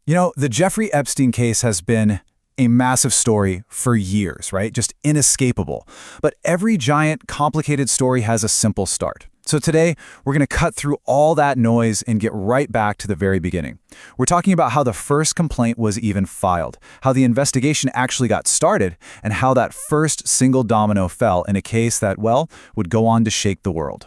The Jeffrey Epstein case has been a massive story for years, right? Just inescapable. But every giant, complicated story has a simple start. So today, we're going to cut through all that noise and get right back to the very beginning. We're talking about how the first complaint was even filed, how the investigation actually got started, and how that first single domino fell in a case that, well, would go on to shake the world.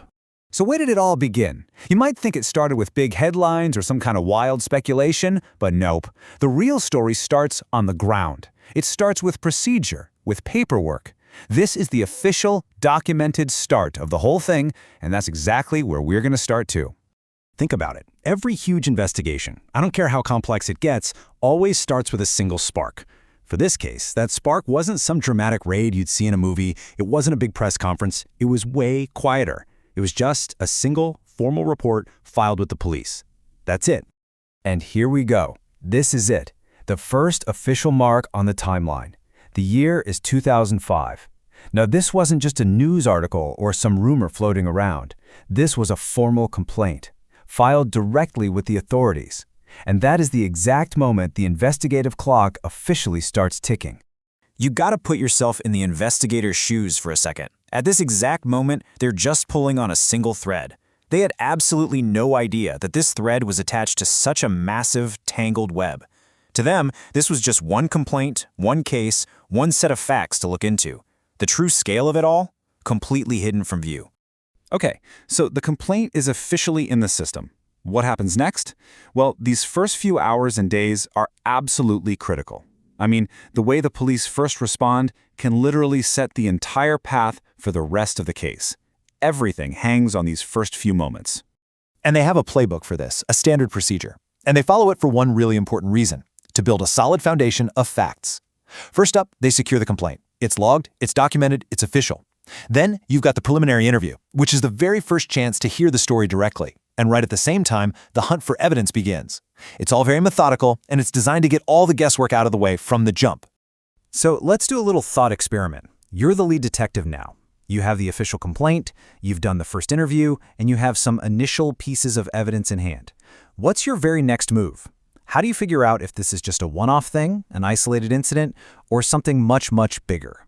So where did it all begin? You might think it started with big headlines or some kind of wild speculation, but nope. The real story starts on the ground. It starts with procedure, with paperwork. This is the official, documented start of the whole thing, and that's exactly where we're going to start too. Think about it. Every huge investigation, I don't care how complex it gets, always starts with a single spark. For this case, that spark wasn't some dramatic raid you'd see in a movie. It wasn't a big press conference. It was way quieter. It was just a single, formal report filed with the police. That's it. And here we go. This is it. The first official mark on the timeline. The year is 2005. Now, this wasn't just a news article or some rumor floating around. This was a formal complaint, filed directly with the authorities. And that is the exact moment the investigative clock officially starts ticking. You gotta put yourself in the investigator's shoes for a second. At this exact moment, they're just pulling on a single thread. They had absolutely no idea that this thread was attached to such a massive, tangled web. To them, this was just one complaint, one case, one set of facts to look into. The true scale of it all, completely hidden from view. Okay, so the complaint is officially in the system. What happens next? Well, these first few hours and days are absolutely critical. I mean, the way the police first respond can literally set the entire path for the rest of the case. Everything hangs on these first few moments. And they have a playbook for this, a standard procedure. And they follow it for one really important reason: to build a solid foundation of facts. First up, they secure the complaint. It's logged, it's documented, it's official. Then you've got the preliminary interview, which is the very first chance to hear the story directly. And right at the same time, the hunt for evidence begins. It's all very methodical, and it's designed to get all the guesswork out of the way from the jump. So let's do a little thought experiment. You're the lead detective now. You have the official complaint, you've done the first interview, and you have some initial pieces of evidence in hand. What's your very next move? How do you figure out if this is just a one-off thing, an isolated incident, or something much, much bigger?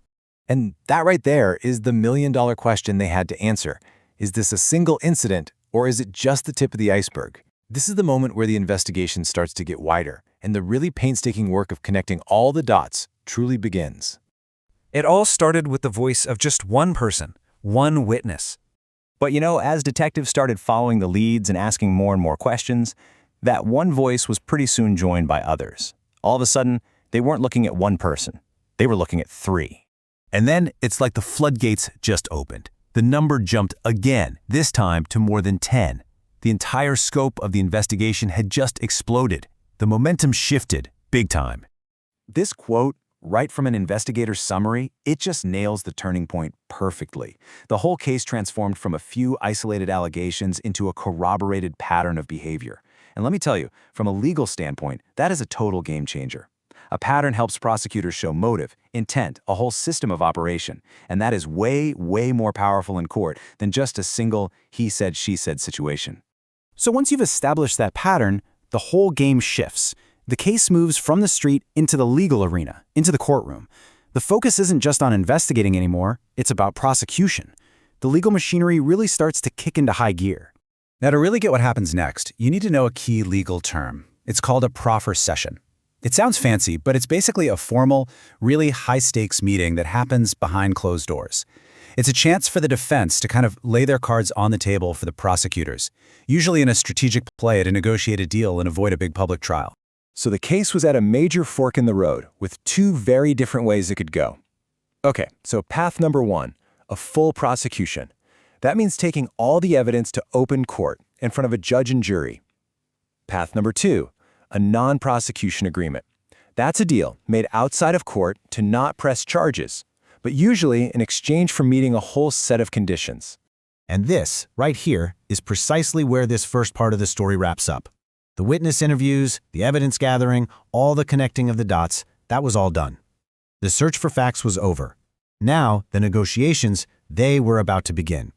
And that right there is the million-dollar question they had to answer. Is this a single incident, or is it just the tip of the iceberg? This is the moment where the investigation starts to get wider, and the really painstaking work of connecting all the dots truly begins. It all started with the voice of just one person, one witness. But as detectives started following the leads and asking more and more questions, that one voice was pretty soon joined by others. All of a sudden, they weren't looking at one person. They were looking at three. And then it's like the floodgates just opened. The number jumped again, this time to more than 10. The entire scope of the investigation had just exploded. The momentum shifted, big time. This quote, right from an investigator's summary, it just nails the turning point perfectly. The whole case transformed from a few isolated allegations into a corroborated pattern of behavior. And let me tell you, from a legal standpoint, that is a total game changer. A pattern helps prosecutors show motive, intent, a whole system of operation. And that is way, way more powerful in court than just a single he said, she said situation. So once you've established that pattern, the whole game shifts. The case moves from the street into the legal arena, into the courtroom. The focus isn't just on investigating anymore, it's about prosecution. The legal machinery really starts to kick into high gear. Now, to really get what happens next, you need to know a key legal term. It's called a proffer session. It sounds fancy, but it's basically a formal, really high-stakes meeting that happens behind closed doors. It's a chance for the defense to kind of lay their cards on the table for the prosecutors, usually in a strategic play to negotiate a deal and avoid a big public trial. So the case was at a major fork in the road, with two very different ways it could go. Okay, so path number one, a full prosecution. That means taking all the evidence to open court in front of a judge and jury. Path number two, a non-prosecution agreement. That's a deal made outside of court to not press charges, but usually in exchange for meeting a whole set of conditions. And this, right here, is precisely where this first part of the story wraps up. The witness interviews, the evidence gathering, all the connecting of the dots, that was all done. The search for facts was over. Now, the negotiations, they were about to begin.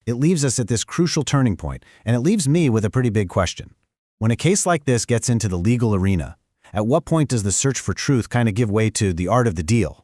It leaves us at this crucial turning point, and it leaves me with a pretty big question. When a case like this gets into the legal arena, At what point does the search for truth kind of give way to the art of the deal?